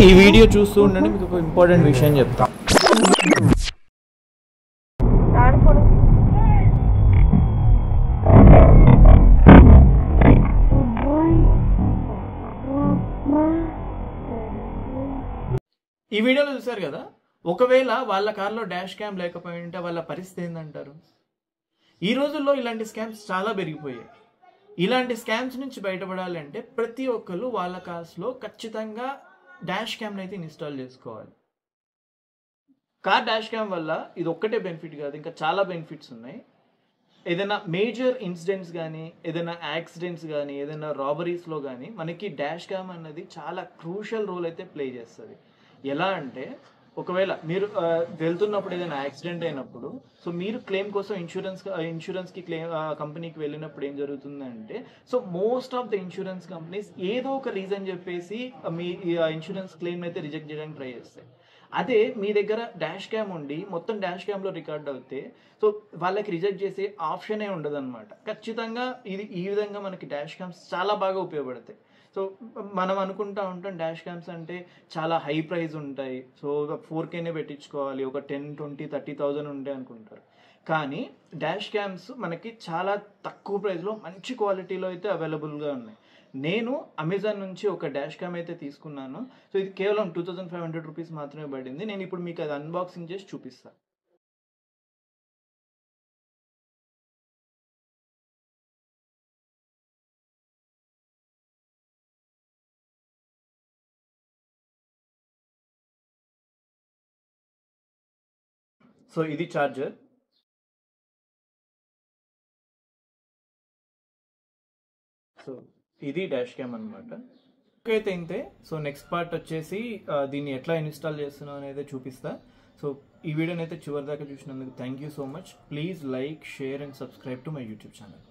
ఈ వీడియో చూస్తూ ఉండండి, మీకు ఒక ఇంపార్టెంట్ విషయం చెప్తా. ఈ వీడియోలో చూసారు కదా, ఒకవేళ వాళ్ళ కార్లో డాష్ క్యామ్ లేకపోయి ఉంటే వాళ్ళ పరిస్థితి ఏందంటారు? ఈ రోజుల్లో ఇలాంటి స్కామ్స్ చాలా పెరిగిపోయాయి. ఇలాంటి స్కామ్స్ నుంచి బయటపడాలంటే ప్రతి ఒక్కరు వాళ్ళ కార్స్లో ఖచ్చితంగా డాష్ క్యామ్ని అయితే ఇన్స్టాల్ చేసుకోవాలి. కార్ డాష్ క్యామ్ వల్ల ఇది ఒక్కటే బెనిఫిట్ కాదు, ఇంకా చాలా బెనిఫిట్స్ ఉన్నాయి. ఏదైనా మేజర్ ఇన్సిడెంట్స్ కానీ, ఏదైనా యాక్సిడెంట్స్ కానీ, ఏదైనా రాబరీస్లో కానీ మనకి డాష్ క్యామ్ అన్నది చాలా క్రూషియల్ రోల్ అయితే ప్లే చేస్తుంది. ఎలా అంటే, ఒకవేళ మీరు వెళ్తున్నప్పుడు ఏదైనా యాక్సిడెంట్ అయినప్పుడు, సో మీరు క్లెయిమ్ కోసం ఇన్సూరెన్స్కి కంపెనీకి వెళ్ళినప్పుడు ఏం జరుగుతుందంటే, so most of the insurance companies ఏదో ఒక రీజన్ చెప్పేసి మీ ఇన్సూరెన్స్ క్లెయిమ్ అయితే రిజెక్ట్ చేయడానికి ట్రై చేస్తాయి. అదే మీ దగ్గర డాష్ క్యామ్ ఉండి మొత్తం డాష్ క్యామ్లో రికార్డ్ అవుతే, సో వాళ్ళకి రిజెక్ట్ చేసే ఆప్షనే ఉండదు అనమాట. ఖచ్చితంగా ఈ విధంగా మనకి డాష్ క్యామ్స్ చాలా బాగా ఉపయోగపడతాయి. సో మనం అనుకుంటా ఉంటాం డాష్ క్యామ్స్ అంటే చాలా హై ప్రైస్ ఉంటాయి, సో 4Kనే పెట్టించుకోవాలి, ఒక 10, 20, 30,000 ఉంటాయి అనుకుంటారు. కానీ డాష్ క్యామ్స్ మనకి చాలా తక్కువ ప్రైస్లో మంచి క్వాలిటీలో అయితే అవైలబుల్గా ఉన్నాయి. నేను అమెజాన్ నుంచి ఒక డాష్ క్యామ్ అయితే తీసుకున్నాను. సో ఇది కేవలం 2500 రూపీస్ మాత్రమే పడింది. నేను ఇప్పుడు మీకు అది అన్బాక్సింగ్ చేసి చూపిస్తాను. సో ఇది చార్జర్. సో ఇది డాష్ క్యామ్ అనమాట. అయితే ఇంతే. సో నెక్స్ట్ పార్ట్ వచ్చేసి దీన్ని ఎట్లా ఇన్స్టాల్ చేస్తున్నాం అనేది చూపిస్తా. సో ఈ వీడియోని అయితే చివరి దాకా చూసినందుకు thank you so much. Please like, share and subscribe to my YouTube channel.